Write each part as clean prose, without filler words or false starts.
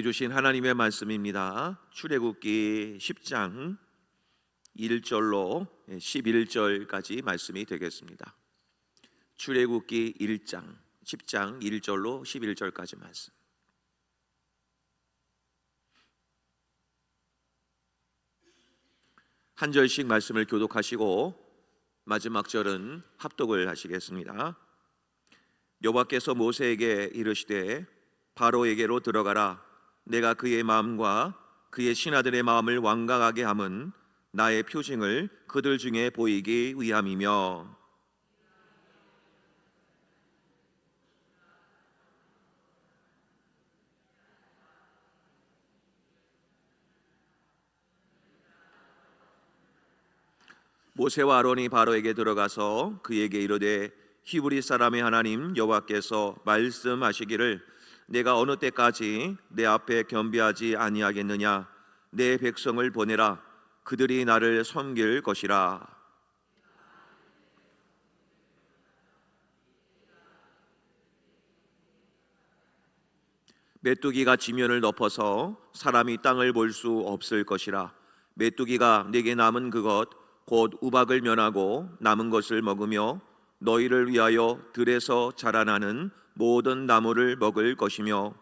주신 하나님의 말씀입니다. 출애굽기 10장 1절로 11절까지 말씀이 되겠습니다. 출애굽기 10장 1절로 11절까지 말씀. 한 절씩 말씀을 교독하시고 마지막 절은 합독을 하시겠습니다. 여호와께서 모세에게 이르시되 바로에게로 들어가라. 내가 그의 마음과 그의 신하들의 마음을 완강하게 함은 나의 표징을 그들 중에 보이기 위함이며, 모세와 아론이 바로에게 들어가서 그에게 이르되 히브리 사람의 하나님 여호와께서 말씀하시기를 내가 어느 때까지 내 앞에 겸비하지 아니하겠느냐. 내 백성을 보내라. 그들이 나를 섬길 것이라. 메뚜기가 지면을 덮어서 사람이 땅을 볼 수 없을 것이라. 메뚜기가 내게 남은 그것 곧 우박을 면하고 남은 것을 먹으며 너희를 위하여 들에서 자라나는 모든 나무를 먹을 것이며,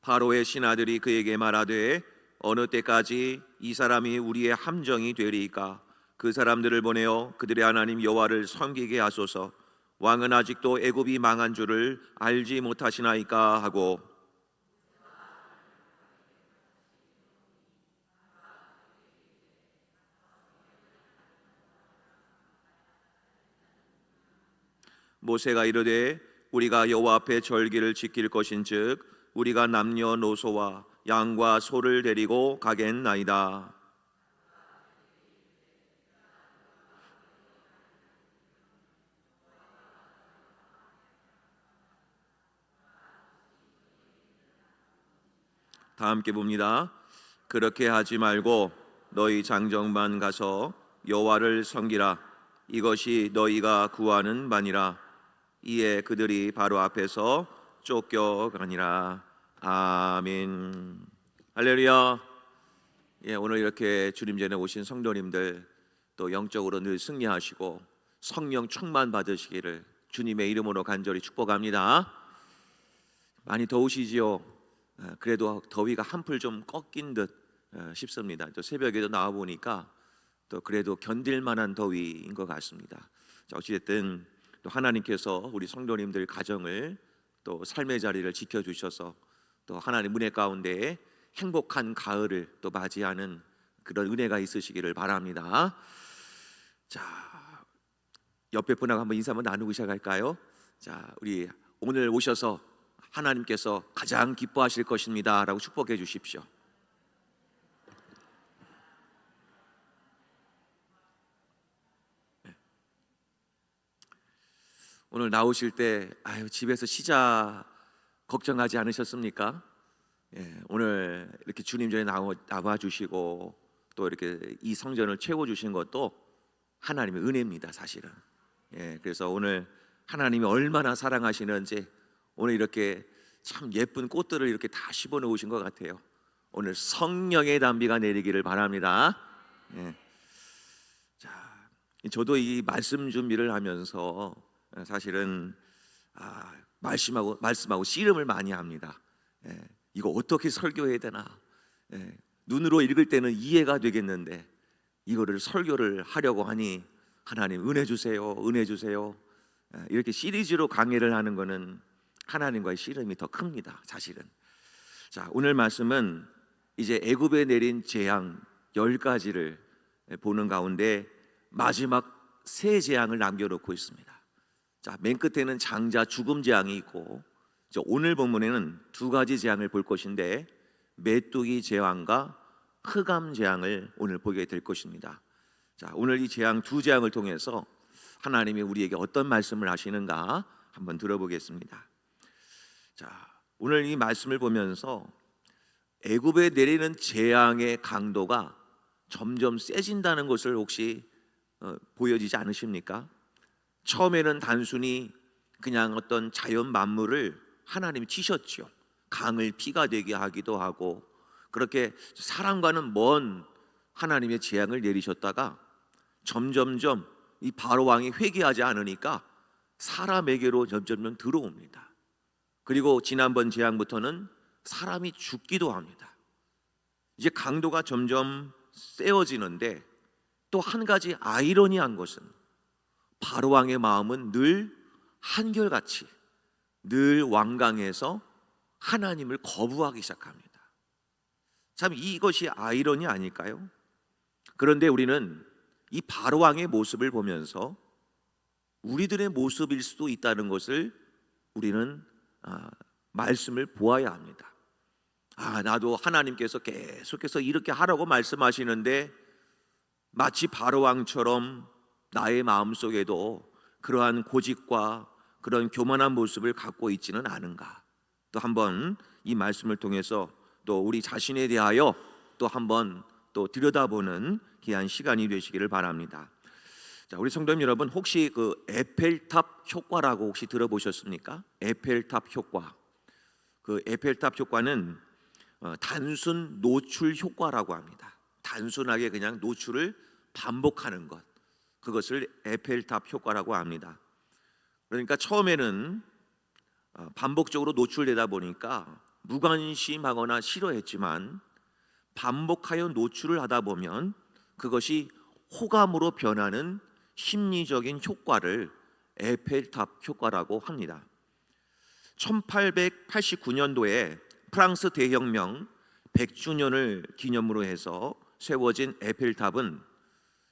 바로의 신하들이 그에게 말하되 어느 때까지 이 사람이 우리의 함정이 되리이까. 그 사람들을 보내어 그들의 하나님 여호와를 섬기게 하소서. 왕은 아직도 애굽이 망한 줄을 알지 못하시나이까 하고, 모세가 이르되 우리가 여호와 앞에 절기를 지킬 것인즉 우리가 남녀노소와 양과 소를 데리고 가겠나이다. 다 함께 봅니다. 그렇게 하지 말고 너희 장정만 가서 여호와를 섬기라. 이것이 너희가 구하는 바니라. 이에 그들이 바로 앞에서 쫓겨가니라. 아멘. 할렐루야. 오늘 이렇게 주님 전에 오신 성도님들 또 영적으로 늘 승리하시고 성령 충만 받으시기를 주님의 이름으로 간절히 축복합니다. 많이 더우시지요? 그래도 더위가 한풀 좀 꺾인 듯 싶습니다. 또 새벽에도 나와 보니까 또 그래도 견딜 만한 더위인 것 같습니다. 어찌됐든 또 하나님께서 우리 성도님들 가정을 또 삶의 자리를 지켜주셔서 또 하나님 은혜 가운데 행복한 가을을 또 맞이하는 그런 은혜가 있으시기를 바랍니다. 자, 옆에 분하고 한번 인사 한번 나누고 시작할까요? 자, 우리 오늘 오셔서 하나님께서 가장 기뻐하실 것입니다 라고 축복해 주십시오. 오늘 나오실 때 집에서 쉬자 걱정하지 않으셨습니까? 오늘 이렇게 주님 전에 나와 주시고 또 이렇게 이 성전을 채워 주신 것도 하나님의 은혜입니다, 사실은. 그래서 오늘 하나님이 얼마나 사랑하시는지 오늘 이렇게 참 예쁜 꽃들을 이렇게 다 심어 놓으신 것 같아요. 오늘 성령의 단비가 내리기를 바랍니다. 자, 저도 이 말씀 준비를 하면서 사실은 말씀하고 씨름을 많이 합니다. 이거 어떻게 설교해야 되나? 눈으로 읽을 때는 이해가 되겠는데 이거를 설교를 하려고 하니 하나님 은혜 주세요, 은혜 주세요. 이렇게 시리즈로 강의를 하는 거는 하나님과의 씨름이 더 큽니다, 사실은. 자, 오늘 말씀은 이제 애굽에 내린 재앙 10가지를 보는 가운데 마지막 세 재앙을 남겨놓고 있습니다. 자, 맨 끝에는 장자 죽음 재앙이 있고 오늘 본문에는 두 가지 재앙을 볼 것인데 메뚜기 재앙과 흑암 재앙을 오늘 보게 될 것입니다. 자, 오늘 이 재앙 두 재앙을 통해서 하나님이 우리에게 어떤 말씀을 하시는가 한번 들어보겠습니다. 자, 오늘 이 말씀을 보면서 애굽에 내리는 재앙의 강도가 점점 세진다는 것을 혹시 보여지지 않으십니까? 처음에는 단순히 그냥 어떤 자연 만물을 하나님이 치셨죠. 강을 피가 되게 하기도 하고 그렇게 사람과는 먼 하나님의 재앙을 내리셨다가 점점점 이 바로 왕이 회개하지 않으니까 사람에게로 점점점 들어옵니다. 그리고 지난번 재앙부터는 사람이 죽기도 합니다. 이제 강도가 점점 세워지는데 또 한 가지 아이러니한 것은 바로 왕의 마음은 늘 한결같이 늘 완강해서 하나님을 거부하기 시작합니다. 참 이것이 아이러니 아닐까요? 그런데 우리는 이 바로 왕의 모습을 보면서 우리들의 모습일 수도 있다는 것을 우리는 말씀을 보아야 합니다. 나도 하나님께서 계속해서 이렇게 하라고 말씀하시는데 마치 바로 왕처럼 나의 마음속에도 그러한 고집과 그런 교만한 모습을 갖고 있지는 않은가? 또 한번 이 말씀을 통해서 또 우리 자신에 대하여 또 한번 또 들여다보는 귀한 시간이 되시기를 바랍니다. 자, 우리 성도님 여러분, 혹시 그 에펠탑 효과라고 혹시 들어보셨습니까? 에펠탑 효과. 그 에펠탑 효과는 단순 노출 효과라고 합니다. 단순하게 그냥 노출을 반복하는 것, 그것을 에펠탑 효과라고 합니다. 그러니까 처음에는 반복적으로 노출되다 보니까 무관심하거나 싫어했지만 반복하여 노출을 하다 보면 그것이 호감으로 변하는 심리적인 효과를 에펠탑 효과라고 합니다. 1889년도에 프랑스 대혁명 100주년을 기념으로 해서 세워진 에펠탑은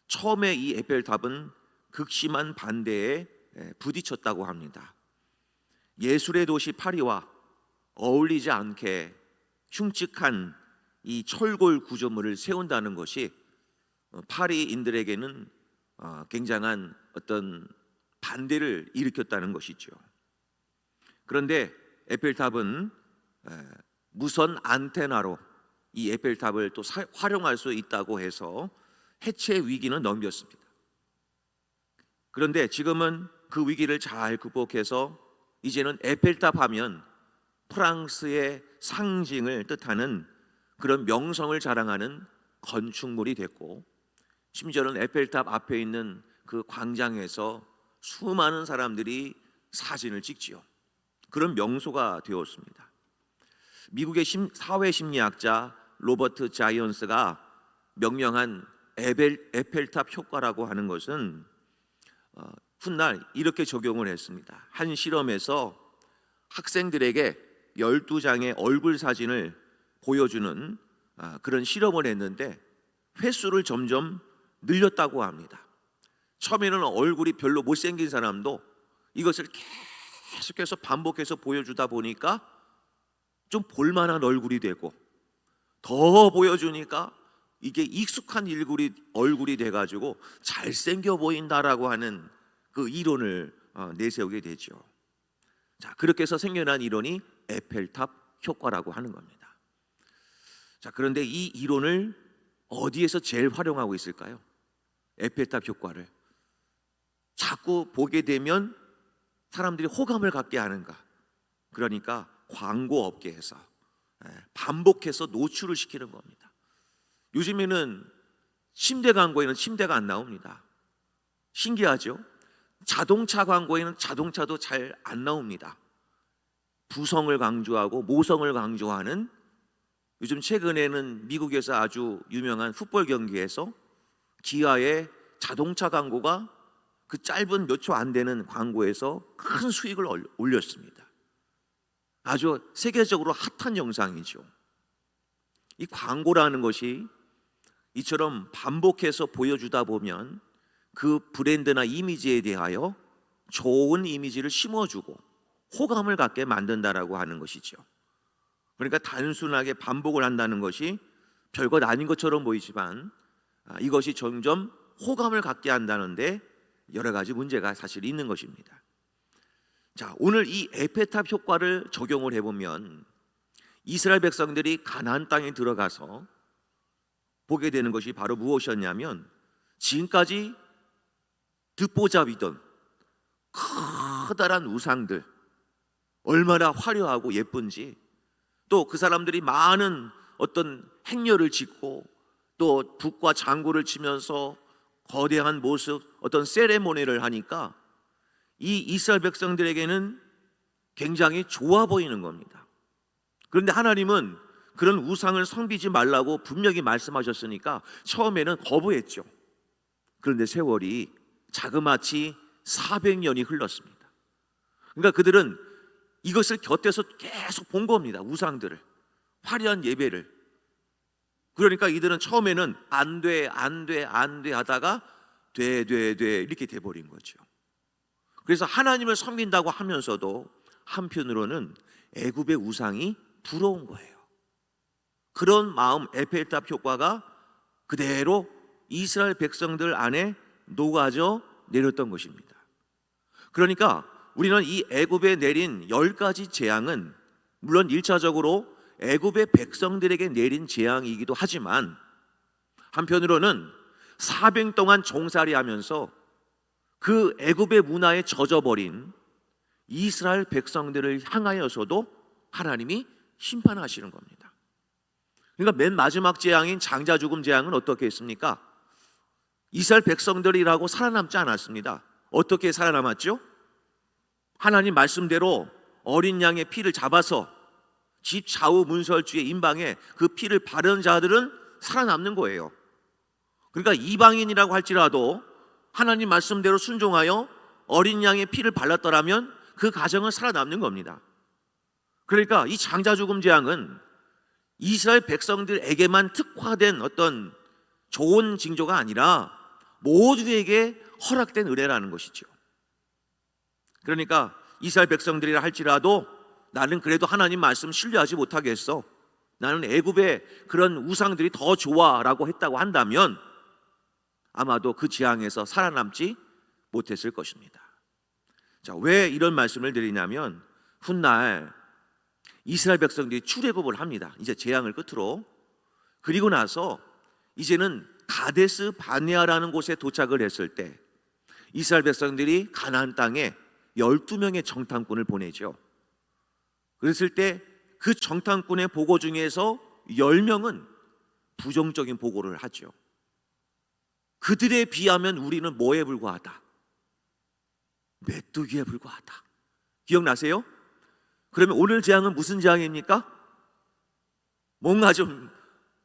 처음에 이 에펠탑은 극심한 반대에 부딪혔다고 합니다. 예술의 도시 파리와 어울리지 않게 흉측한 이 철골 구조물을 세운다는 것이 파리인들에게는 굉장한 어떤 반대를 일으켰다는 것이죠. 그런데 에펠탑은 무선 안테나로 이 에펠탑을 또 활용할 수 있다고 해서 해체 위기는 넘겼습니다. 그런데 지금은 그 위기를 잘 극복해서 이제는 에펠탑 하면 프랑스의 상징을 뜻하는 그런 명성을 자랑하는 건축물이 됐고, 심지어는 에펠탑 앞에 있는 그 광장에서 수많은 사람들이 사진을 찍지요. 그런 명소가 되었습니다. 미국의 사회 심리학자 로버트 자이언스가 명명한 에펠탑 효과라고 하는 것은 훗날 이렇게 적용을 했습니다. 한 실험에서 학생들에게 12장의 얼굴 사진을 보여주는 그런 실험을 했는데 횟수를 점점 늘렸다고 합니다. 처음에는 얼굴이 별로 못생긴 사람도 이것을 계속해서 반복해서 보여주다 보니까 좀 볼만한 얼굴이 되고, 더 보여주니까 이게 익숙한 얼굴이 돼가지고 잘생겨 보인다라고 하는 그 이론을 내세우게 되죠. 자, 그렇게 해서 생겨난 이론이 에펠탑 효과라고 하는 겁니다. 자, 그런데 이 이론을 어디에서 제일 활용하고 있을까요? 에펠탑 효과를 자꾸 보게 되면 사람들이 호감을 갖게 하는가? 그러니까 광고 업계에서 반복해서 노출을 시키는 겁니다. 요즘에는 침대 광고에는 침대가 안 나옵니다. 신기하죠? 자동차 광고에는 자동차도 잘 안 나옵니다. 부성을 강조하고 모성을 강조하는, 요즘 최근에는 미국에서 아주 유명한 풋볼 경기에서 기아의 자동차 광고가 그 짧은 몇 초 안 되는 광고에서 큰 수익을 올렸습니다. 아주 세계적으로 핫한 영상이죠. 이 광고라는 것이 이처럼 반복해서 보여주다 보면 그 브랜드나 이미지에 대하여 좋은 이미지를 심어주고 호감을 갖게 만든다라고 하는 것이죠. 그러니까 단순하게 반복을 한다는 것이 별것 아닌 것처럼 보이지만 이것이 점점 호감을 갖게 한다는데 여러 가지 문제가 사실 있는 것입니다. 자, 오늘 이 에펠탑 효과를 적용을 해보면 이스라엘 백성들이 가나안 땅에 들어가서 보게 되는 것이 바로 무엇이었냐면, 지금까지 듣보잡이던 커다란 우상들, 얼마나 화려하고 예쁜지, 또 그 사람들이 많은 어떤 행렬을 짓고 또 북과 장구를 치면서 거대한 모습, 어떤 세레모니를 하니까 이 이스라엘 백성들에게는 굉장히 좋아 보이는 겁니다. 그런데 하나님은 그런 우상을 섬기지 말라고 분명히 말씀하셨으니까 처음에는 거부했죠. 그런데 세월이 자그마치 400년이 흘렀습니다. 그러니까 그들은 이것을 곁에서 계속 본 겁니다. 우상들을, 화려한 예배를. 그러니까 이들은 처음에는 안 돼 하다가 돼 이렇게 돼버린 거죠. 그래서 하나님을 섬긴다고 하면서도 한편으로는 애굽의 우상이 부러운 거예요. 그런 마음, 에펠탑 효과가 그대로 이스라엘 백성들 안에 녹아져 내렸던 것입니다. 그러니까 우리는 이 애굽에 내린 10가지 재앙은 물론 1차적으로 애굽의 백성들에게 내린 재앙이기도 하지만, 한편으로는 400년 동안 종살이 하면서 그 애굽의 문화에 젖어버린 이스라엘 백성들을 향하여서도 하나님이 심판하시는 겁니다. 그러니까 맨 마지막 재앙인 장자 죽음 재앙은 어떻게 했습니까? 이스라엘 백성들이라고 살아남지 않았습니다. 어떻게 살아남았죠? 하나님 말씀대로 어린 양의 피를 잡아서 집 좌우 문설주의 임방에 그 피를 바른 자들은 살아남는 거예요. 그러니까 이방인이라고 할지라도 하나님 말씀대로 순종하여 어린 양의 피를 발랐더라면 그 가정은 살아남는 겁니다. 그러니까 이 장자 죽음 재앙은 이스라엘 백성들에게만 특화된 어떤 좋은 징조가 아니라 모두에게 허락된 은혜라는 것이죠. 그러니까 이스라엘 백성들이라 할지라도 나는 그래도 하나님 말씀 신뢰하지 못하겠어, 나는 애굽의 그런 우상들이 더 좋아라고 했다고 한다면 아마도 그 재앙에서 살아남지 못했을 것입니다. 자, 왜 이런 말씀을 드리냐면, 훗날 이스라엘 백성들이 출애굽을 합니다. 이제 재앙을 끝으로. 그리고 나서 이제는 가데스 바네아라는 곳에 도착을 했을 때 이스라엘 백성들이 가나안 땅에 12명의 정탐꾼을 보내죠. 그랬을 때 그 정탐꾼의 보고 중에서 10명은 부정적인 보고를 하죠. 그들에 비하면 우리는 뭐에 불과하다? 메뚜기에 불과하다. 기억나세요? 그러면 오늘 재앙은 무슨 재앙입니까? 뭔가 좀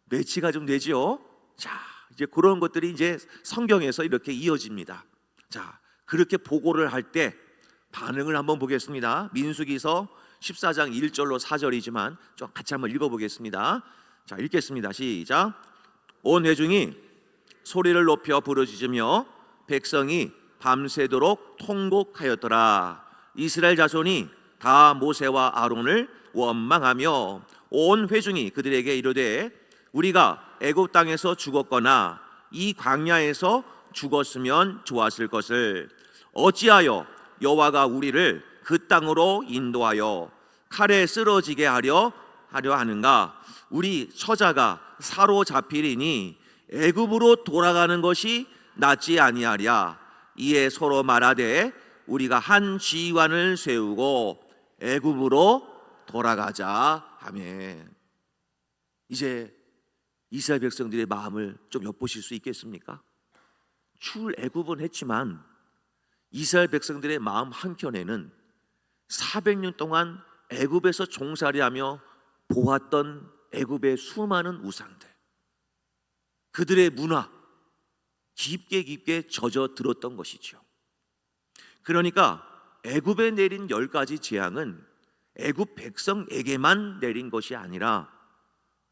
매치가 좀 되죠. 자, 이제 그런 것들이 이제 성경에서 이렇게 이어집니다. 자, 그렇게 보고를 할 때 반응을 한번 보겠습니다. 민수기서 14장 1절로 4절이지만 좀 같이 한번 읽어보겠습니다. 자, 읽겠습니다. 시작. 온 회중이 소리를 높여 부르짖으며 백성이 밤새도록 통곡하였더라. 이스라엘 자손이 다 모세와 아론을 원망하며 온 회중이 그들에게 이르되 우리가 애굽 땅에서 죽었거나 이 광야에서 죽었으면 좋았을 것을 어찌하여 여호와가 우리를 그 땅으로 인도하여 칼에 쓰러지게 하려 하는가? 우리 처자가 사로잡히리니 애굽으로 돌아가는 것이 낫지 아니하랴. 이에 서로 말하되 우리가 한 지휘관을 세우고 애굽으로 돌아가자. 아멘. 이제 이스라엘 백성들의 마음을 좀 엿보실 수 있겠습니까? 출애굽은 했지만 이스라엘 백성들의 마음 한켠에는 400년 동안 애굽에서 종살이하며 보았던 애굽의 수많은 우상들, 그들의 문화 깊게 젖어 들었던 것이죠. 그러니까 애굽에 내린 10가지 재앙은 애굽 백성에게만 내린 것이 아니라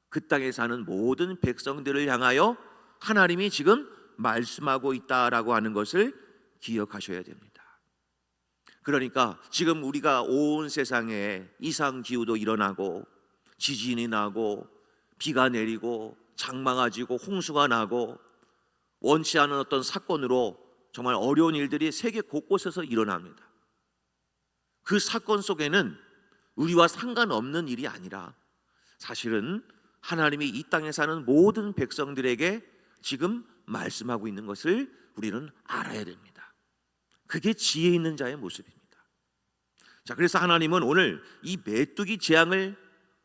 그 땅에 사는 모든 백성들을 향하여 하나님이 지금 말씀하고 있다라고 하는 것을 기억하셔야 됩니다. 그러니까 지금 우리가 온 세상에 이상기후도 일어나고 지진이 나고 비가 내리고 장마가 지고 홍수가 나고 원치 않은 어떤 사건으로 정말 어려운 일들이 세계 곳곳에서 일어납니다. 그 사건 속에는 우리와 상관없는 일이 아니라 사실은 하나님이 이 땅에 사는 모든 백성들에게 지금 말씀하고 있는 것을 우리는 알아야 됩니다. 그게 지혜 있는 자의 모습입니다. 자, 그래서 하나님은 오늘 이 메뚜기 재앙을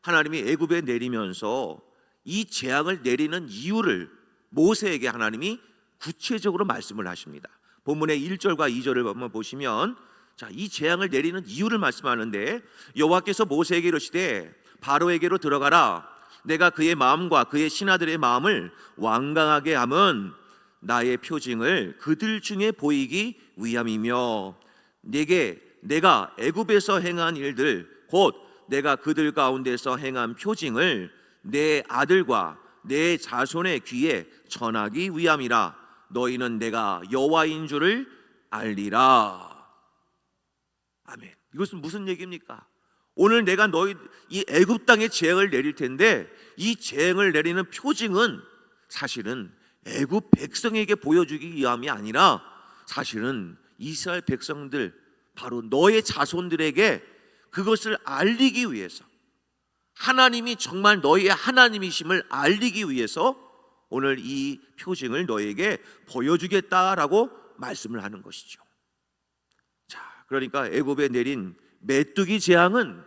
하나님이 애굽에 내리면서 이 재앙을 내리는 이유를 모세에게 하나님이 구체적으로 말씀을 하십니다. 본문의 1절과 2절을 한번 보시면, 자, 이 재앙을 내리는 이유를 말씀하는데, 여호와께서 모세에게 이르시되 바로에게로 들어가라. 내가 그의 마음과 그의 신하들의 마음을 완강하게 함은 나의 표징을 그들 중에 보이기 위함이며, 내가 애굽에서 행한 일들 곧 내가 그들 가운데서 행한 표징을 내 아들과 내 자손의 귀에 전하기 위함이라. 너희는 내가 여호와인 줄을 알리라. 아멘. 이것은 무슨 얘기입니까? 오늘 내가 이 애굽 땅에 재앙을 내릴 텐데, 이 재앙을 내리는 표징은 사실은 애굽 백성에게 보여주기 위함이 아니라 사실은 이스라엘 백성들, 바로 너의 자손들에게 그것을 알리기 위해서, 하나님이 정말 너희의 하나님이심을 알리기 위해서 오늘 이 표징을 너에게 보여주겠다라고 말씀을 하는 것이죠. 자, 그러니까 애굽에 내린 메뚜기 재앙은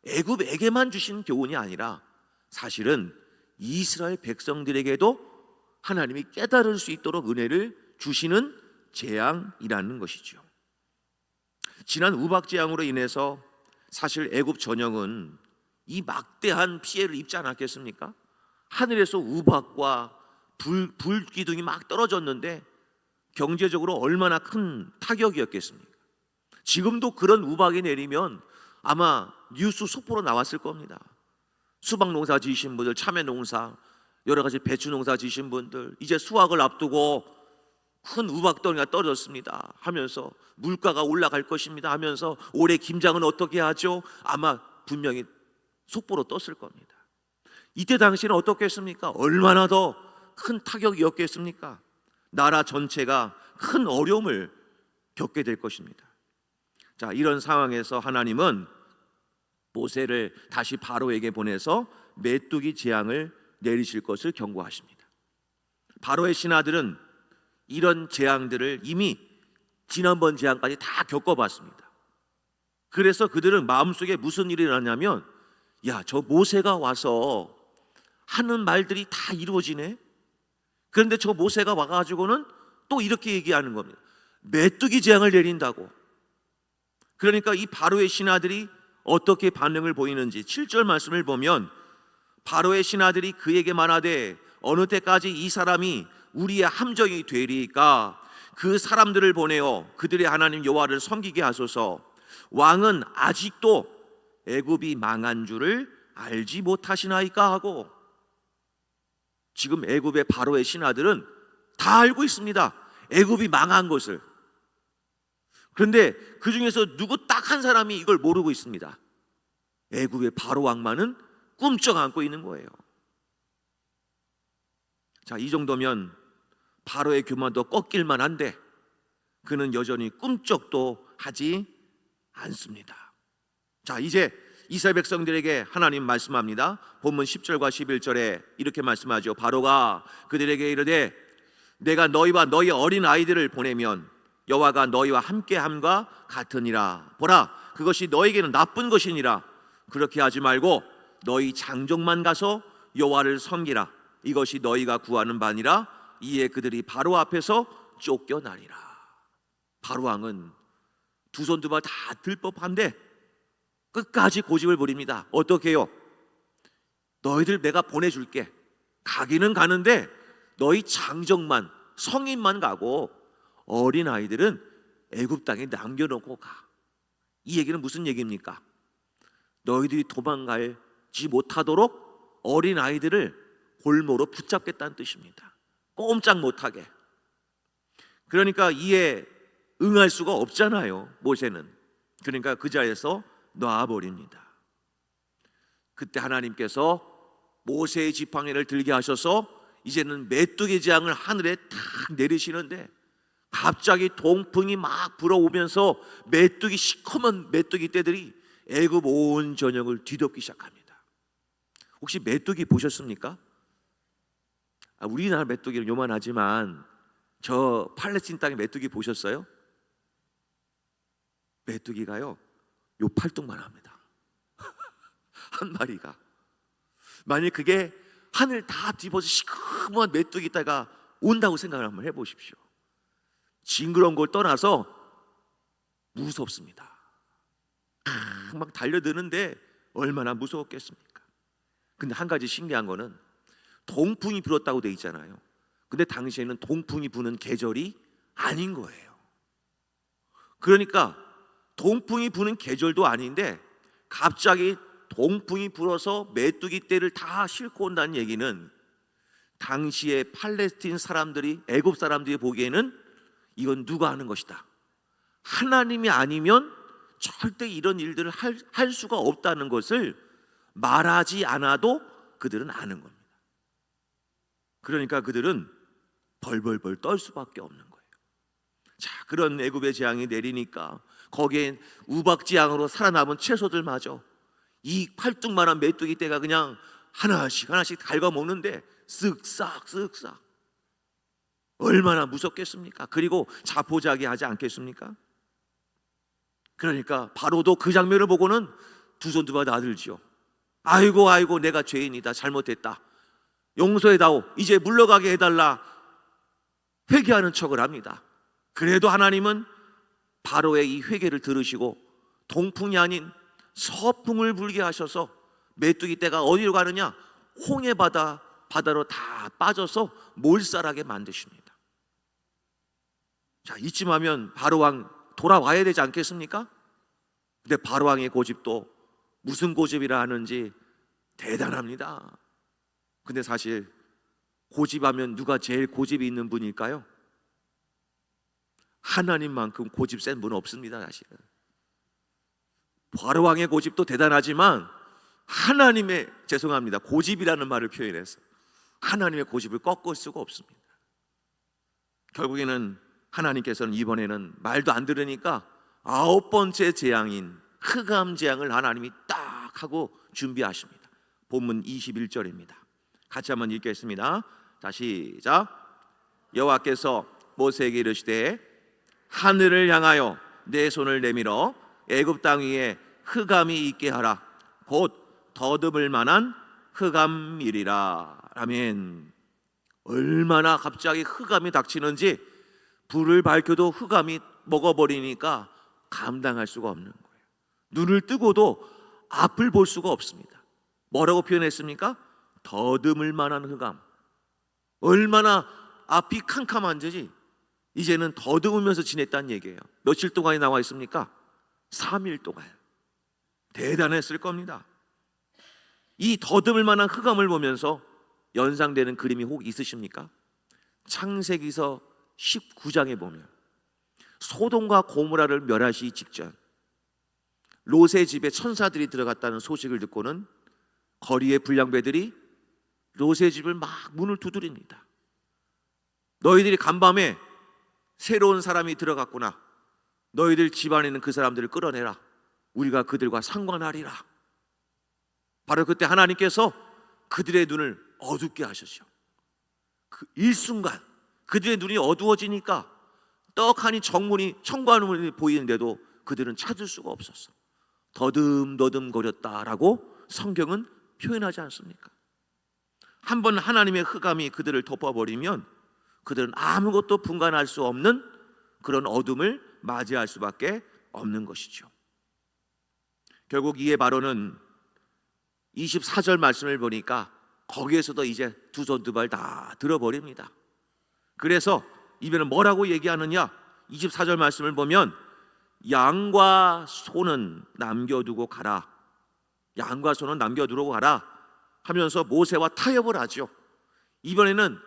애굽에게만 주신 교훈이 아니라 사실은 이스라엘 백성들에게도 하나님이 깨달을 수 있도록 은혜를 주시는 재앙이라는 것이죠. 지난 우박 재앙으로 인해서 사실 애굽 전역은 이 막대한 피해를 입지 않았겠습니까? 하늘에서 우박과 불기둥이 막 떨어졌는데 경제적으로 얼마나 큰 타격이었겠습니까? 지금도 그런 우박이 내리면 아마 뉴스 속보로 나왔을 겁니다. 수박 농사 지으신 분들, 참외 농사, 여러 가지 배추 농사 지으신 분들, 이제 수확을 앞두고 큰 우박덩이가 떨어졌습니다 하면서 물가가 올라갈 것입니다 하면서 올해 김장은 어떻게 하죠? 아마 분명히 속보로 떴을 겁니다. 이때 당시는 어떻겠습니까? 얼마나 더 큰 타격이었겠습니까? 나라 전체가 큰 어려움을 겪게 될 것입니다. 자, 이런 상황에서 하나님은 모세를 다시 바로에게 보내서 메뚜기 재앙을 내리실 것을 경고하십니다. 바로의 신하들은 이런 재앙들을 이미 지난번 재앙까지 다 겪어봤습니다. 그래서 그들은 마음속에 무슨 일이 일어나냐면, 야, 저 모세가 와서 하는 말들이 다 이루어지네. 그런데 저 모세가 와가지고는 또 이렇게 얘기하는 겁니다. 메뚜기 재앙을 내린다고. 그러니까 이 바로의 신하들이 어떻게 반응을 보이는지 7절 말씀을 보면, 바로의 신하들이 그에게 말하되 어느 때까지 이 사람이 우리의 함정이 되리이까? 그 사람들을 보내어 그들의 하나님 여호와를 섬기게 하소서. 왕은 아직도 애굽이 망한 줄을 알지 못하시나이까 하고. 지금 애굽의 바로의 신하들은 다 알고 있습니다, 애굽이 망한 것을. 그런데 그 중에서 누구 딱 한 사람이 이걸 모르고 있습니다. 애굽의 바로 왕만은 꿈쩍 안고 있는 거예요. 자, 이 정도면 바로의 교만도 꺾일만 한데 그는 여전히 꿈쩍도 하지 않습니다. 자, 이제 이스라엘 백성들에게 하나님 말씀합니다. 본문 10절과 11절에 이렇게 말씀하죠. 바로가 그들에게 이르되 내가 너희와 너희 어린 아이들을 보내면 여호와가 너희와 함께함과 같으니라. 보라, 그것이 너희에게는 나쁜 것이니라. 그렇게 하지 말고 너희 장정만 가서 여호와를 섬기라. 이것이 너희가 구하는 바니라. 이에 그들이 바로 앞에서 쫓겨나리라. 바로 왕은 두 손 두 발 다 들 법한데 끝까지 고집을 부립니다. 어떻게 해요? 너희들 내가 보내줄게. 가기는 가는데 너희 장정만, 성인만 가고 어린 아이들은 애굽 땅에 남겨놓고 가. 이 얘기는 무슨 얘기입니까? 너희들이 도망가지 못하도록 어린 아이들을 골모로 붙잡겠다는 뜻입니다. 꼼짝 못하게. 그러니까 이에 응할 수가 없잖아요, 모세는. 그러니까 그 자리에서 놔버립니다. 그때 하나님께서 모세의 지팡이를 들게 하셔서 이제는 메뚜기 재앙을 하늘에 탁 내리시는데 갑자기 동풍이 막 불어오면서 메뚜기, 시커먼 메뚜기 떼들이 애굽 온 전역을 뒤덮기 시작합니다. 혹시 메뚜기 보셨습니까? 우리나라 메뚜기는 요만하지만 저 팔레스틴 땅의 메뚜기 보셨어요? 메뚜기가요 요 팔뚝만 합니다. 한 마리가. 만약 그게 하늘 다 뒤집어서 시커먼 메뚜기 떼가 온다고 생각을 한번 해보십시오. 징그러운 걸 떠나서 무섭습니다. 막 달려드는데 얼마나 무서웠겠습니까? 근데 한 가지 신기한 거는 동풍이 불었다고 돼 있잖아요. 근데 당시에는 동풍이 부는 계절이 아닌 거예요. 그러니까 동풍이 부는 계절도 아닌데 갑자기 동풍이 불어서 메뚜기 떼를 다 싣고 온다는 얘기는 당시에 팔레스틴 사람들이, 애굽 사람들이 보기에는 이건 누가 하는 것이다, 하나님이 아니면 절대 이런 일들을 할 수가 없다는 것을 말하지 않아도 그들은 아는 겁니다. 그러니까 그들은 벌벌벌 떨 수밖에 없는 거예요. 자, 그런 애굽의 재앙이 내리니까 거기엔 우박지향으로 살아남은 채소들마저 이 팔뚝만한 메뚜기 떼가 그냥 하나씩 하나씩 갉아먹는데 쓱싹 쓱싹. 얼마나 무섭겠습니까? 그리고 자포자기하지 않겠습니까? 그러니까 바로도 그 장면을 보고는 두 손 두 발 나들지요. 아이고 아이고, 내가 죄인이다, 잘못했다, 용서해다오, 이제 물러가게 해달라, 회개하는 척을 합니다. 그래도 하나님은 바로의 이 회개를 들으시고 동풍이 아닌 서풍을 불게 하셔서 메뚜기 떼가 어디로 가느냐? 홍해 바다로 다 빠져서 몰살하게 만드십니다. 자, 이쯤 하면 바로왕 돌아와야 되지 않겠습니까? 근데 바로왕의 고집도 무슨 고집이라 하는지 대단합니다. 근데 사실 고집하면 누가 제일 고집이 있는 분일까요? 하나님만큼 고집 센 분은 없습니다. 사실은 바로왕의 고집도 대단하지만 하나님의, 죄송합니다, 고집이라는 말을 표현해서 하나님의 고집을 꺾을 수가 없습니다. 결국에는 하나님께서는 이번에는 말도 안 들으니까 9번째 재앙인 흑암 재앙을 하나님이 딱 하고 준비하십니다. 본문 21절입니다. 같이 한번 읽겠습니다. 자, 시작. 여호와께서 모세에게 이르시되 하늘을 향하여 내 손을 내밀어 애굽 땅 위에 흑암이 있게 하라. 곧 더듬을 만한 흑암이리라. 아멘. 얼마나 갑자기 흑암이 닥치는지 불을 밝혀도 흑암이 먹어버리니까 감당할 수가 없는 거예요. 눈을 뜨고도 앞을 볼 수가 없습니다. 뭐라고 표현했습니까? 더듬을 만한 흑암. 얼마나 앞이 캄캄한지 이제는 더듬으면서 지냈다는 얘기예요. 며칠 동안이 나와 있습니까? 3일 동안. 대단했을 겁니다. 이 더듬을 만한 흑암을 보면서 연상되는 그림이 혹 있으십니까? 창세기서 19장에 보면 소돔과 고모라를 멸하시기 직전 롯의 집에 천사들이 들어갔다는 소식을 듣고는 거리의 불량배들이 롯의 집을 막 문을 두드립니다. 너희들이 간밤에 새로운 사람이 들어갔구나, 너희들 집안에 있는 그 사람들을 끌어내라, 우리가 그들과 상관하리라. 바로 그때 하나님께서 그들의 눈을 어둡게 하셨죠. 그 일순간 그들의 눈이 어두워지니까 떡하니 청관문이 보이는데도 그들은 찾을 수가 없었어. 더듬더듬 거렸다라고 성경은 표현하지 않습니까? 한번 하나님의 흑암이 그들을 덮어버리면 그들은 아무것도 분간할 수 없는 그런 어둠을 맞이할 수밖에 없는 것이죠. 결국 이에 바로는 24절 말씀을 보니까 거기에서도 이제 두 손 두 발 다 들어버립니다. 그래서 이번에는 뭐라고 얘기하느냐? 24절 말씀을 보면 양과 소는 남겨두고 가라, 양과 소는 남겨두고 가라 하면서 모세와 타협을 하죠. 이번에는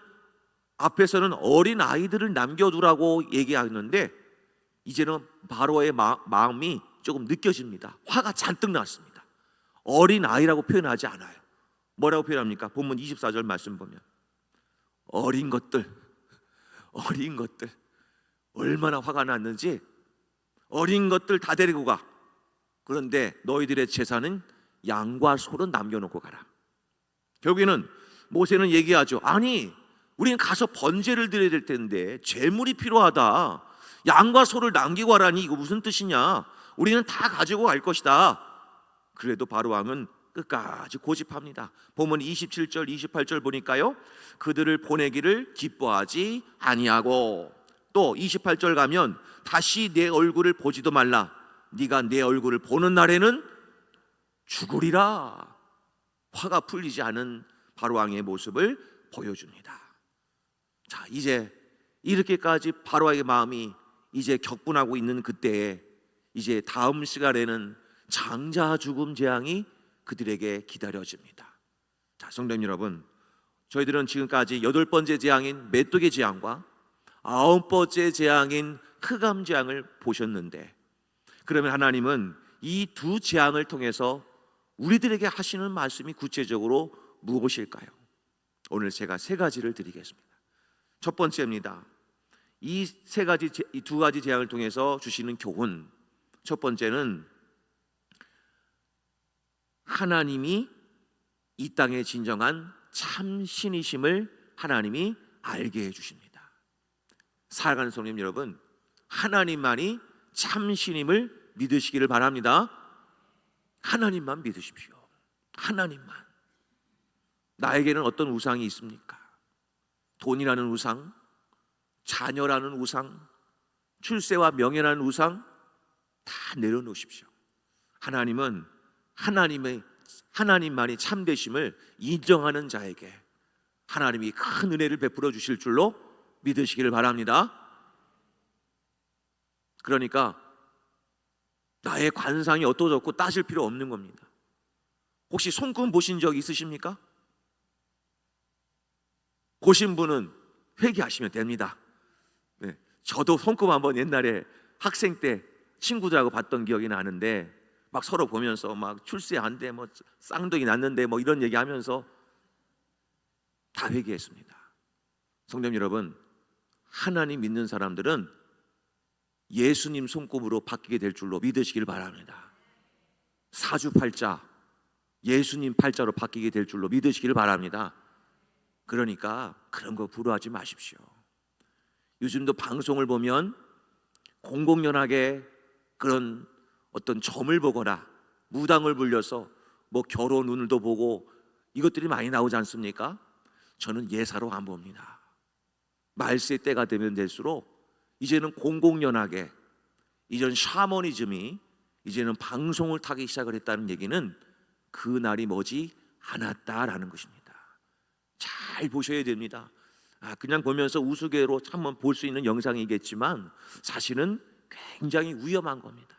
앞에서는 어린 아이들을 남겨두라고 얘기하는데 이제는 바로의 마음이 조금 느껴집니다. 화가 잔뜩 났습니다. 어린 아이라고 표현하지 않아요. 뭐라고 표현합니까? 본문 24절 말씀 보면 어린 것들 얼마나 화가 났는지 어린 것들 다 데리고 가. 그런데 너희들의 제사는 양과 소는 남겨놓고 가라. 결국에는 모세는 얘기하죠. 아니, 우리는 가서 번제를 드려야 될 텐데 제물이 필요하다. 양과 소를 남기고 하라니 이거 무슨 뜻이냐? 우리는 다 가지고 갈 것이다. 그래도 바로 왕은 끝까지 고집합니다. 보면 27절 28절 보니까요, 그들을 보내기를 기뻐하지 아니하고, 또 28절 가면 다시 내 얼굴을 보지도 말라. 네가 내 얼굴을 보는 날에는 죽으리라. 화가 풀리지 않은 바로왕의 모습을 보여줍니다. 자, 이제 이렇게까지 바로왕의 마음이 이제 격분하고 있는 그때에 이제 다음 시간에는 장자 죽음 재앙이 그들에게 기다려집니다. 자, 성도님 여러분, 저희들은 지금까지 8번째 재앙인 메뚜기 재앙과 9번째 재앙인 흑암 재앙을 보셨는데, 그러면 하나님은 이 두 재앙을 통해서 우리들에게 하시는 말씀이 구체적으로 무엇일까요? 오늘 제가 3가지를 드리겠습니다. 첫 번째입니다. 이 두 가지 재앙을 통해서 주시는 교훈. 첫 번째는 하나님이 이 땅의 진정한 참 신이심을 하나님이 알게 해주십니다. 살아가는 성도님 여러분, 하나님만이 참 신임을 믿으시기를 바랍니다. 하나님만 믿으십시오. 하나님만. 나에게는 어떤 우상이 있습니까? 돈이라는 우상, 자녀라는 우상, 출세와 명예라는 우상 다 내려놓으십시오. 하나님은 하나님만이 참되심을 인정하는 자에게 하나님이 큰 은혜를 베풀어 주실 줄로 믿으시기를 바랍니다. 그러니까 나의 관상이 어떠졌고 따질 필요 없는 겁니다. 혹시 손금 보신 적 있으십니까? 보신 분은 회개하시면 됩니다. 네, 저도 손금 한번 옛날에 학생 때 친구들하고 봤던 기억이 나는데, 막 서로 보면서 막 출세 안 돼, 뭐 쌍둥이 났는데 뭐 이런 얘기하면서 다 회개했습니다. 성도님 여러분, 하나님 믿는 사람들은 예수님 손꼽으로 바뀌게 될 줄로 믿으시길 바랍니다. 사주팔자, 예수님 팔자로 바뀌게 될 줄로 믿으시길 바랍니다. 그러니까 그런 거 부러워하지 마십시오. 요즘도 방송을 보면 공공연하게 그런 어떤 점을 보거나 무당을 불려서 뭐 결혼 운을도 보고 이것들이 많이 나오지 않습니까? 저는 예사로 안 봅니다. 말세 때가 되면 될수록 이제는 공공연하게 이런 샤머니즘이 이제는 방송을 타기 시작을 했다는 얘기는 그 날이 머지 않았다라는 것입니다. 잘 보셔야 됩니다. 그냥 보면서 우스개로 한번 볼 수 있는 영상이겠지만 사실은 굉장히 위험한 겁니다.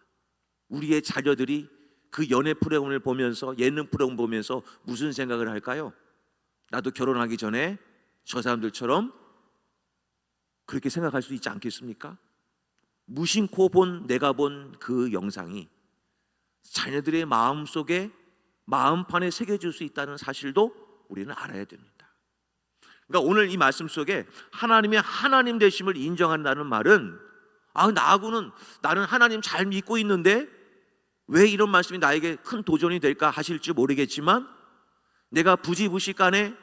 우리의 자녀들이 그 연애 프로그램을 보면서, 예능 프로그램 보면서 무슨 생각을 할까요? 나도 결혼하기 전에 저 사람들처럼 그렇게 생각할 수 있지 않겠습니까? 무심코 본, 내가 본 그 영상이 자녀들의 마음속에, 마음판에 새겨질 수 있다는 사실도 우리는 알아야 됩니다. 그러니까 오늘 이 말씀 속에 하나님의 하나님 되심을 인정한다는 말은, 나는 하나님 잘 믿고 있는데 왜 이런 말씀이 나에게 큰 도전이 될까 하실지 모르겠지만, 내가 부지부식간에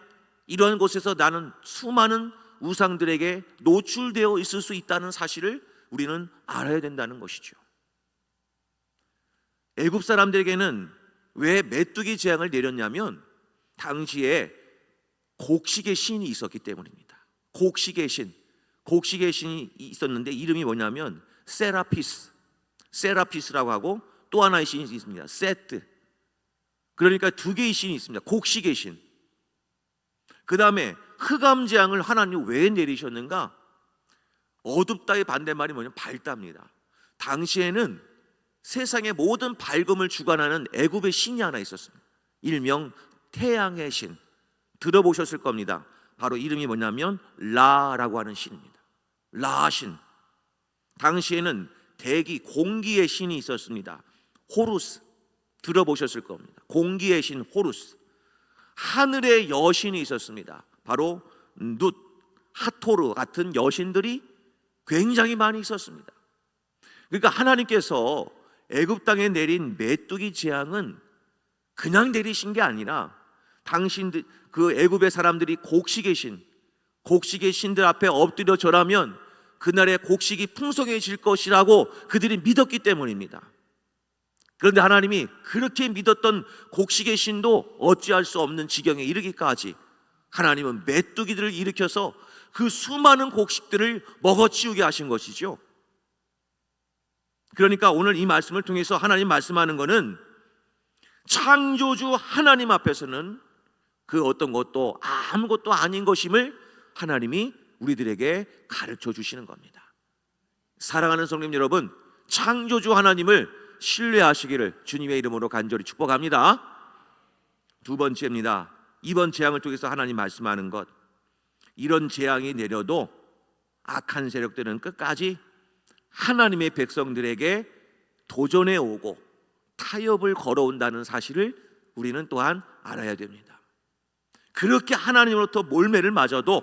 이런 곳에서 나는 수많은 우상들에게 노출되어 있을 수 있다는 사실을 우리는 알아야 된다는 것이죠. 애굽 사람들에게는 왜 메뚜기 재앙을 내렸냐면 당시에 곡식의 신이 있었기 때문입니다. 곡식의 신이 있었는데 이름이 뭐냐면 세라피스라고 하고, 또 하나의 신이 있습니다. 세트. 그러니까 2개의 신이 있습니다. 곡식의 신. 그 다음에 흑암 재앙을 하나님 왜 내리셨는가? 어둡다의 반대말이 뭐냐면 밝다입니다. 당시에는 세상의 모든 밝음을 주관하는 애굽의 신이 하나 있었습니다. 일명 태양의 신. 들어보셨을 겁니다. 바로 이름이 뭐냐면 라라고 하는 신입니다. 라 신. 당시에는 대기, 공기의 신이 있었습니다. 호루스. 들어보셨을 겁니다. 공기의 신 호루스. 하늘의 여신이 있었습니다. 바로 룻, 하토르 같은 여신들이 굉장히 많이 있었습니다. 그러니까 하나님께서 애굽 땅에 내린 메뚜기 재앙은 그냥 내리신 게 아니라 당신들 그 애굽의 사람들이 곡식의 신들 앞에 엎드려 절하면 그날의 곡식이 풍성해질 것이라고 그들이 믿었기 때문입니다. 그런데 하나님이 그렇게 믿었던 곡식의 신도 어찌할 수 없는 지경에 이르기까지 하나님은 메뚜기들을 일으켜서 그 수많은 곡식들을 먹어치우게 하신 것이죠. 그러니까 오늘 이 말씀을 통해서 하나님 말씀하는 것은 창조주 하나님 앞에서는 그 어떤 것도 아무것도 아닌 것임을 하나님이 우리들에게 가르쳐 주시는 겁니다. 사랑하는 성님 여러분, 창조주 하나님을 신뢰하시기를 주님의 이름으로 간절히 축복합니다. 두 번째입니다. 이번 재앙을 통해서 하나님 말씀하는 것, 이런 재앙이 내려도 악한 세력들은 끝까지 하나님의 백성들에게 도전해 오고 타협을 걸어온다는 사실을 우리는 또한 알아야 됩니다. 그렇게 하나님으로부터 몰매를 맞아도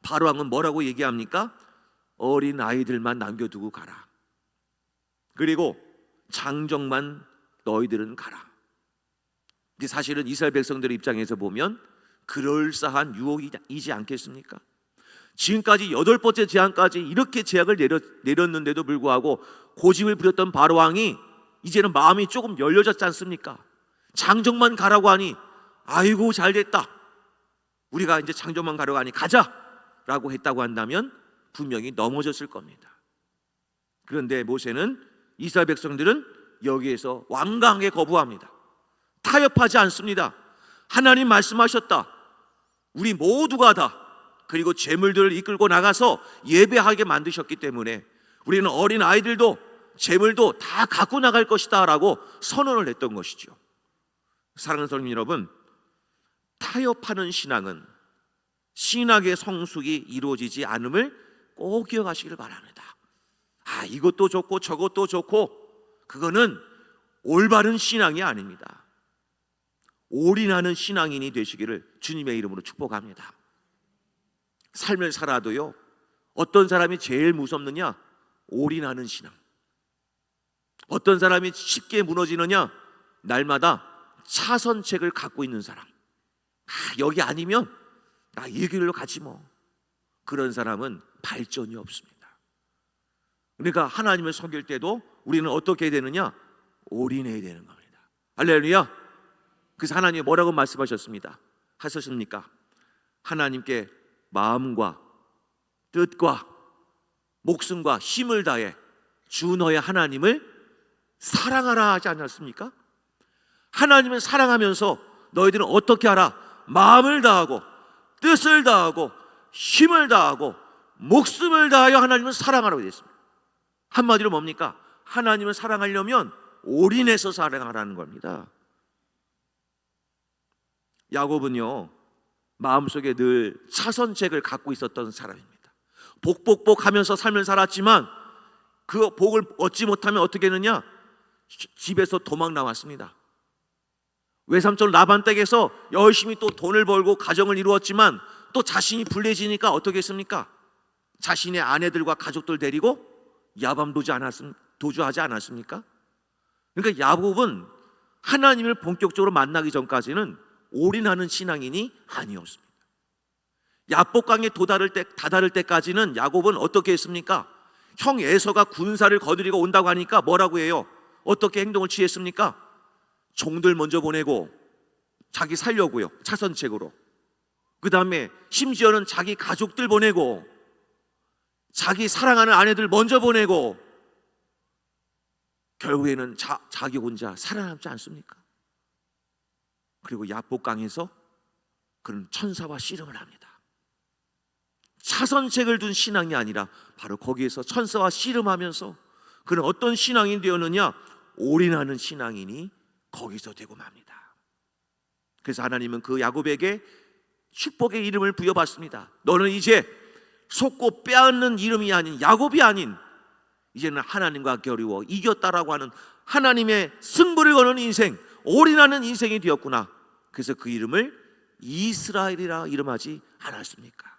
바로왕은 뭐라고 얘기합니까? 어린 아이들만 남겨두고 가라. 그리고 장정만 너희들은 가라. 근데 사실은 이스라엘 백성들의 입장에서 보면 그럴싸한 유혹이지 않겠습니까? 지금까지 8번째 재앙까지 이렇게 재앙을 내렸는데도 불구하고 고집을 부렸던 바로왕이 이제는 마음이 조금 열려졌지 않습니까? 장정만 가라고 하니 아이고 잘됐다, 우리가 이제 장정만 가라고 하니 가자라고 했다고 한다면 분명히 넘어졌을 겁니다. 그런데 모세는 이스라엘 백성들은 여기에서 완강하게 거부합니다. 타협하지 않습니다. 하나님 말씀하셨다, 우리 모두가 다, 그리고 재물들을 이끌고 나가서 예배하게 만드셨기 때문에 우리는 어린 아이들도 재물도 다 갖고 나갈 것이다 라고 선언을 했던 것이죠. 사랑하는 성도 여러분, 타협하는 신앙은 신학의 성숙이 이루어지지 않음을 꼭 기억하시길 바랍니다. 이것도 좋고 저것도 좋고, 그거는 올바른 신앙이 아닙니다. 올인하는 신앙인이 되시기를 주님의 이름으로 축복합니다. 삶을 살아도요, 어떤 사람이 제일 무섭느냐? 올인하는 신앙. 어떤 사람이 쉽게 무너지느냐? 날마다 차선책을 갖고 있는 사람. 여기 아니면 이 길로 가지 뭐. 그런 사람은 발전이 없습니다. 그러니까 하나님을 섬길 때도 우리는 어떻게 해야 되느냐? 올인해야 되는 겁니다. 할렐루야. 그래서 하나님이 뭐라고 말씀하셨습니다? 하셨습니까? 하나님께 마음과 뜻과 목숨과 힘을 다해 주 너의 하나님을 사랑하라 하지 않았습니까? 하나님을 사랑하면서 너희들은 어떻게 하라? 마음을 다하고 뜻을 다하고 힘을 다하고 목숨을 다하여 하나님을 사랑하라고 되어 있습니다. 한마디로 뭡니까? 하나님을 사랑하려면 올인해서 사랑하라는 겁니다. 야곱은요, 마음속에 늘 차선책을 갖고 있었던 사람입니다. 복복복하면서 삶을 살았지만 그 복을 얻지 못하면 어떻게 했느냐? 집에서 도망 나왔습니다. 외삼촌 라반 댁에서 열심히 또 돈을 벌고 가정을 이루었지만 또 자신이 불리해지니까 어떻게 했습니까? 자신의 아내들과 가족들 데리고 야밤 도주하지 않았습니까? 그러니까 야곱은 하나님을 본격적으로 만나기 전까지는 올인하는 신앙인이 아니었습니다. 야복강에 다다를 때까지는 야곱은 어떻게 했습니까? 형 에서가 군사를 거느리고 온다고 하니까 뭐라고 해요? 어떻게 행동을 취했습니까? 종들 먼저 보내고 자기 살려고요, 차선책으로. 그 다음에 심지어는 자기 가족들 보내고 자기 사랑하는 아내들 먼저 보내고 결국에는 자기 혼자 살아남지 않습니까? 그리고 야복강에서 그는 천사와 씨름을 합니다. 차선책을 둔 신앙이 아니라 바로 거기에서 천사와 씨름하면서 그는 어떤 신앙인이 되었느냐? 올인하는 신앙인이 거기서 되고 맙니다. 그래서 하나님은 그 야곱에게 축복의 이름을 부여받습니다. 너는 이제 속고 빼앗는 이름이 아닌, 야곱이 아닌, 이제는 하나님과 겨루어 이겼다라고 하는 하나님의 승부를 거는 인생, 올인하는 인생이 되었구나. 그래서 그 이름을 이스라엘이라 이름하지 않았습니까?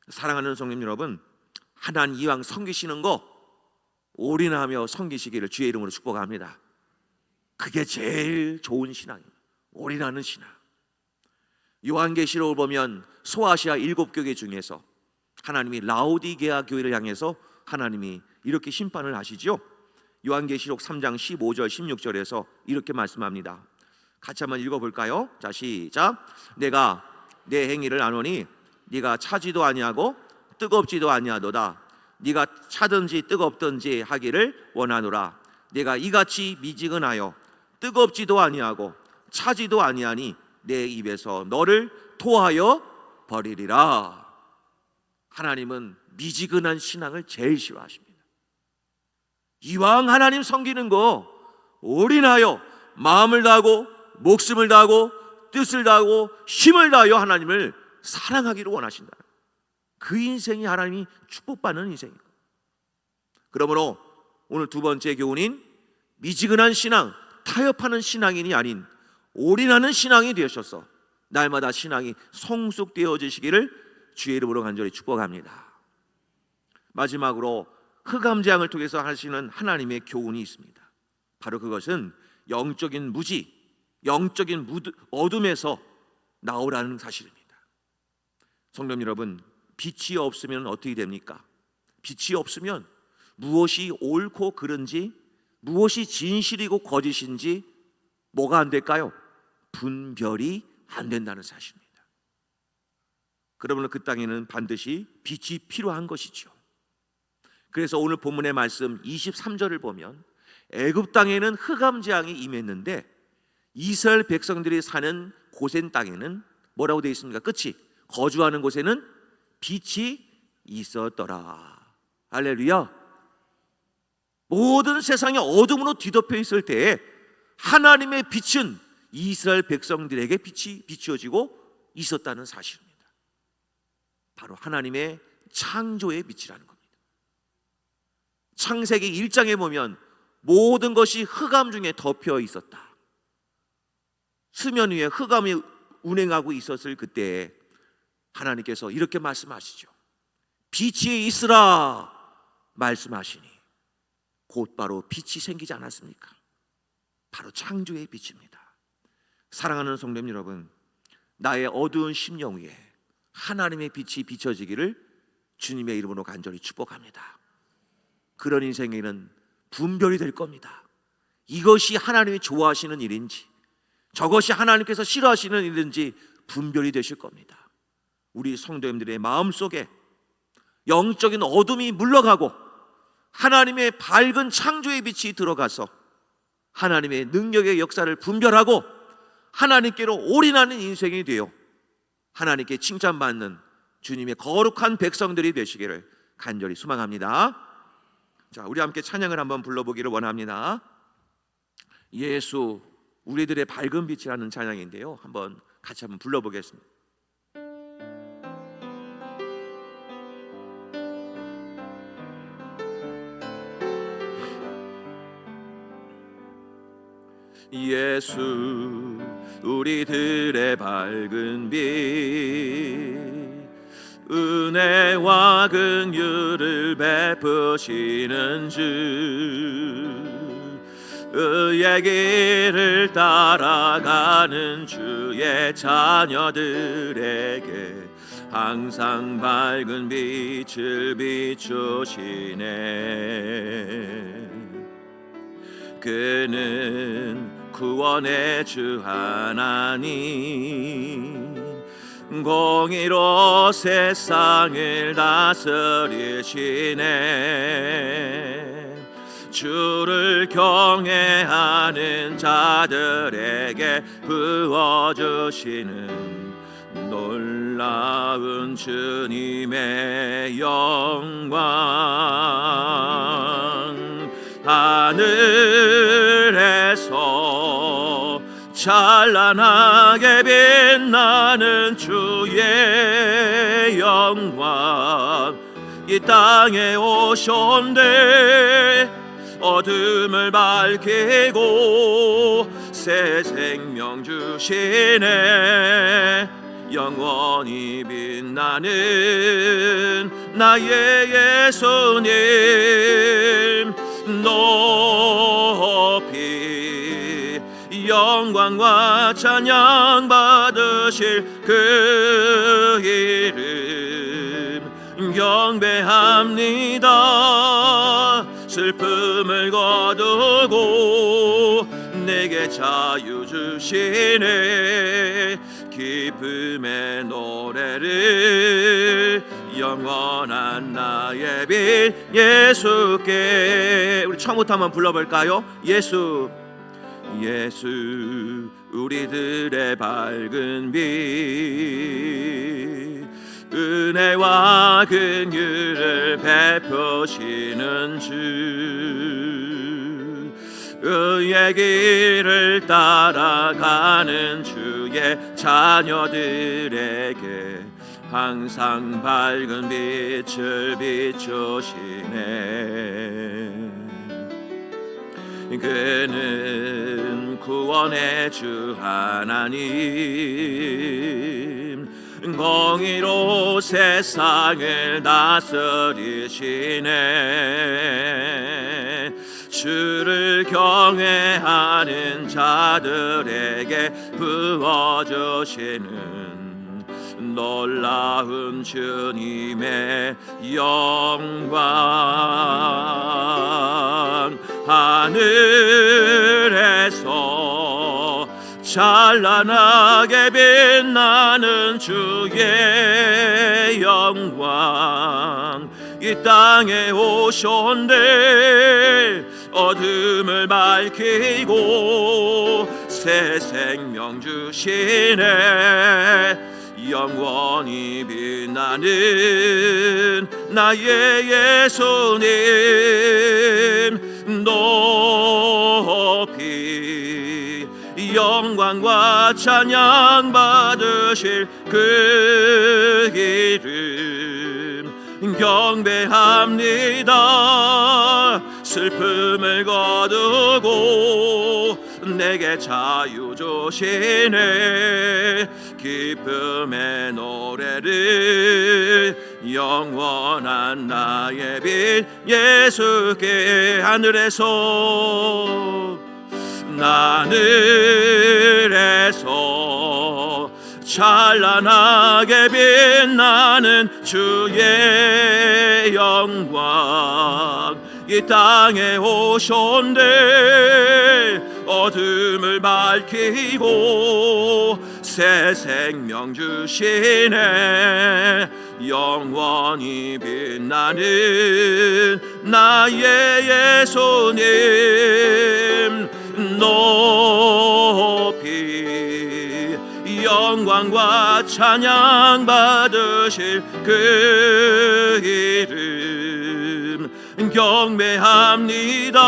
사랑하는 성님 여러분, 하나님 이왕 섬기시는 거 올인하며 섬기시기를 주의 이름으로 축복합니다. 그게 제일 좋은 신앙입니다. 올인하는 신앙. 요한계시록을 보면 소아시아 7교회 중에서 하나님이 라오디게아 교회를 향해서 하나님이 이렇게 심판을 하시죠. 요한계시록 3장 15절 16절에서 이렇게 말씀합니다. 같이 한번 읽어볼까요? 자, 시작. 내가 내 행위를 아노니 네가 차지도 아니하고 뜨겁지도 아니하도다. 네가 차든지 뜨겁든지 하기를 원하노라. 내가 이같이 미지근하여 뜨겁지도 아니하고 차지도 아니하니 내 입에서 너를 토하여 버리리라. 하나님은 미지근한 신앙을 제일 싫어하십니다. 이왕 하나님 섬기는 거 올인하여 마음을 다하고 목숨을 다하고 뜻을 다하고 힘을 다하여 하나님을 사랑하기를 원하신다. 그 인생이 하나님이 축복받는 인생입니다. 그러므로 오늘 두 번째 교훈인 미지근한 신앙, 타협하는 신앙인이 아닌 올인하는 신앙이 되셔서 날마다 신앙이 성숙되어지시기를 주의 이름으로 간절히 축복합니다. 마지막으로 흑암재앙을 통해서 하시는 하나님의 교훈이 있습니다. 바로 그것은 영적인 무지, 영적인 어둠에서 나오라는 사실입니다. 성도 여러분, 빛이 없으면 어떻게 됩니까? 빛이 없으면 무엇이 옳고 그른지, 무엇이 진실이고 거짓인지 뭐가 안 될까요? 분별이 안 된다는 사실입니다. 그러면 그 땅에는 반드시 빛이 필요한 것이죠. 그래서 오늘 본문의 말씀 23절을 보면 애굽 땅에는 흑암재앙이 임했는데 이스라엘 백성들이 사는 고센 땅에는 뭐라고 되어 있습니까? 끝이 거주하는 곳에는 빛이 있었더라. 할렐루야. 모든 세상이 어둠으로 뒤덮여 있을 때에 하나님의 빛은 이스라엘 백성들에게 빛이 비추어지고 있었다는 사실입니다. 바로 하나님의 창조의 빛이라는 겁니다. 창세기 1장에 보면 모든 것이 흑암 중에 덮여 있었다. 수면 위에 흑암이 운행하고 있었을 그때에 하나님께서 이렇게 말씀하시죠. 빛이 있으라 말씀하시니 곧바로 빛이 생기지 않았습니까? 바로 창조의 빛입니다. 사랑하는 성도 여러분, 나의 어두운 심령 위에 하나님의 빛이 비춰지기를 주님의 이름으로 간절히 축복합니다. 그런 인생에는 분별이 될 겁니다. 이것이 하나님이 좋아하시는 일인지 저것이 하나님께서 싫어하시는 일인지 분별이 되실 겁니다. 우리 성도님들의 마음속에 영적인 어둠이 물러가고 하나님의 밝은 창조의 빛이 들어가서 하나님의 능력의 역사를 분별하고 하나님께로 올인하는 인생이 되어 하나님께 칭찬받는 주님의 거룩한 백성들이 되시기를 간절히 소망합니다. 자, 우리 함께 찬양을 한번 불러보기를 원합니다. 예수 우리들의 밝은 빛이라는 찬양인데요, 한번 같이 한번 불러보겠습니다. 예수 우리들의 밝은 빛, 은혜와 긍휼을 베푸시는 주, 의의 길을 따라가는 주의 자녀들에게 항상 밝은 빛을 비추시네. 그는 구원의 주 하나님, 공의로 세상을 다스리시네. 주를 경외하는 자들에게 부어주시는 놀라운 주님의 영광, 하늘에서 찬란하게 빛나는 주의 영광, 이 땅에 오셨네. 어둠을 밝히고 새 생명 주시네. 영원히 빛나는 나의 예수님 높이 영광과 찬양 받으실 그 이름 경배합니다. 슬픔을 거두고 내게 자유 주시네. 기쁨의 노래를 영원한 나의 빛 예수께. 우리 처음부터 한번 불러볼까요? 예수 예수 우리들의 밝은 빛 은혜와 긍휼을 베푸시는 주 의의 길을 따라가는 주의 자녀들에게 항상 밝은 빛을 비추시네. 그는 구원의 주 하나님 공의로 세상을 다스리시네. 주를 경외하는 자들에게 부어주시는 놀라운 주님의 영광. 하늘에서 찬란하게 빛나는 주의 영광 이 땅에 오셨네. 어둠을 밝히고 새 생명 주시네. 영원히 빛나는 나의 예수님 높이 영광과 찬양 받으실 그 이름 경배합니다. 슬픔을 거두고 내게 자유 주시네. 기쁨의 노래를 영원한 나의 빛 예수께. 하늘에서 하늘에서 찬란하게 빛나는 주의 영광 이 땅에 오셨네. 어둠을 밝히고 새 생명 주시네. 영원히 빛나는 나의 예수님 높이 영광과 찬양 받으실 그 이름 경배합니다.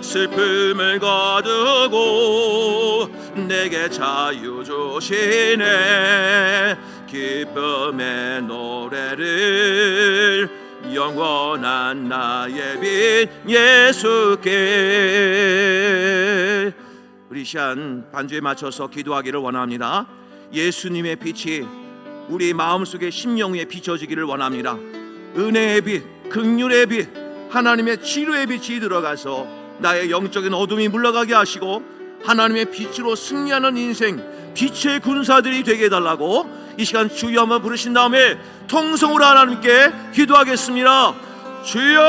슬픔을 거두고 내게 자유 주시네. 기쁨의 노래를 영원한 나의 빛 예수께. 우리 시간 반주에 맞춰서 기도하기를 원합니다. 예수님의 빛이 우리 마음속에 심령 위에 비춰지기를 원합니다. 은혜의 빛, 긍휼의 빛, 하나님의 치료의 빛이 들어가서 나의 영적인 어둠이 물러가게 하시고 하나님의 빛으로 승리하는 인생, 빛의 군사들이 되게 해달라고 이 시간 주여 한번 부르신 다음에 통성으로 하나님께 기도하겠습니다. 주여!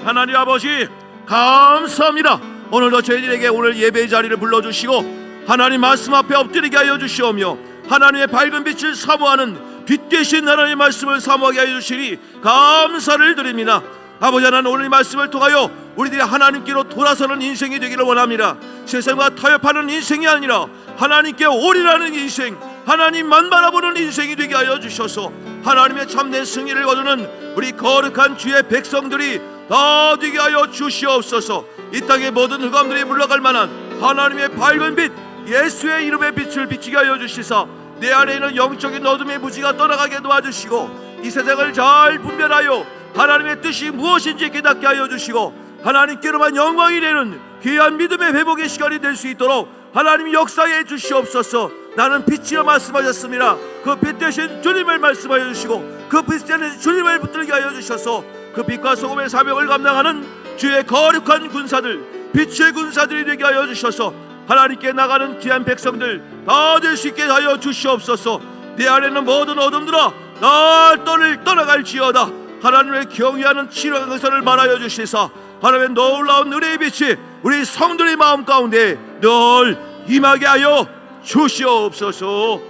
하나님 아버지 감사합니다. 오늘도 저희들에게 오늘 예배 자리를 불러주시고 하나님 말씀 앞에 엎드리게 하여 주시오며 하나님의 밝은 빛을 사모하는 빛 되신 하나님의 말씀을 사모하게 하여 주시니 감사를 드립니다. 아버지 하나님 오늘 이 말씀을 통하여 우리들이 하나님께로 돌아서는 인생이 되기를 원합니다. 세상과 타협하는 인생이 아니라 하나님께 올인하는 인생, 하나님만 바라보는 인생이 되게 하여 주셔서 하나님의 참된 승리를 거두는 우리 거룩한 주의 백성들이 다 되게 하여 주시옵소서. 이 땅의 모든 흑암들이 물러갈 만한 하나님의 밝은 빛 예수의 이름의 빛을 비치게 하여 주시사 내 안에 있는 영적인 어둠의 무지가 떠나가게 도와주시고 이 세상을 잘 분별하여 하나님의 뜻이 무엇인지 깨닫게 하여 주시고 하나님께로만 영광이 되는 귀한 믿음의 회복의 시간이 될 수 있도록 하나님 역사해 주시옵소서. 나는 빛이라 말씀하셨습니다. 그 빛 대신 주님을 말씀하여 주시고 그 빛 대신 주님을 붙들게 하여 주셔서 그 빛과 소금의 사명을 감당하는 주의 거룩한 군사들, 빛의 군사들이 되게 하여 주셔서 하나님께 나가는 귀한 백성들 다 될 수 있게 하여 주시옵소서. 내 안에는 모든 어둠들아 날 떠나갈지어다. 하나님의 경외하는 치료한 것을 말하여 주시사 하나님의 놀라운 은혜의 빛이 우리 성도의 마음 가운데 늘 임하게 하여 주시옵소서.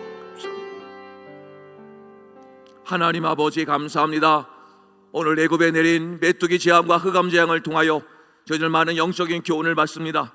하나님 아버지 감사합니다. 오늘 애굽에 내린 메뚜기 재앙과 흑암 재앙을 통하여 저희들 많은 영적인 교훈을 받습니다.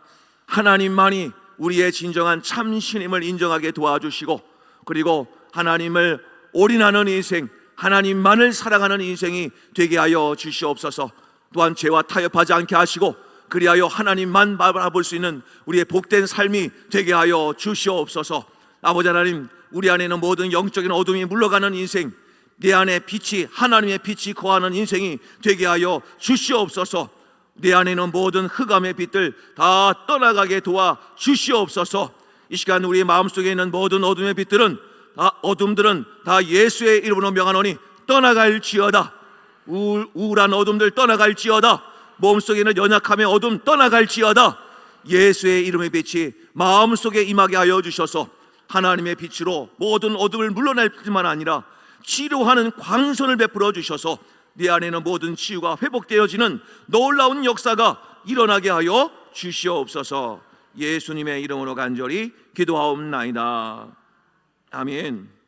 하나님만이 우리의 진정한 참 신임을 인정하게 도와주시고 그리고 하나님을 올인하는 인생, 하나님만을 사랑하는 인생이 되게 하여 주시옵소서. 또한 죄와 타협하지 않게 하시고 그리하여 하나님만 바라볼 수 있는 우리의 복된 삶이 되게 하여 주시옵소서. 아버지 하나님, 우리 안에는 모든 영적인 어둠이 물러가는 인생, 내 안에 빛이 하나님의 빛이 거하는 인생이 되게 하여 주시옵소서. 내 안에는 모든 흑암의 빛들 다 떠나가게 도와 주시옵소서. 이 시간 우리의 마음속에 있는 모든 어둠의 빛들은 어둠들은 다 예수의 이름으로 명하노니 떠나갈지어다. 우울한 어둠들 떠나갈지어다. 몸속에 있는 연약함의 어둠 떠나갈지어다. 예수의 이름의 빛이 마음속에 임하게 하여 주셔서 하나님의 빛으로 모든 어둠을 물러낼 뿐만 아니라 치료하는 광선을 베풀어 주셔서 네 안에는 모든 치유가 회복되어지는 놀라운 역사가 일어나게 하여 주시옵소서. 예수님의 이름으로 간절히 기도하옵나이다. 아멘.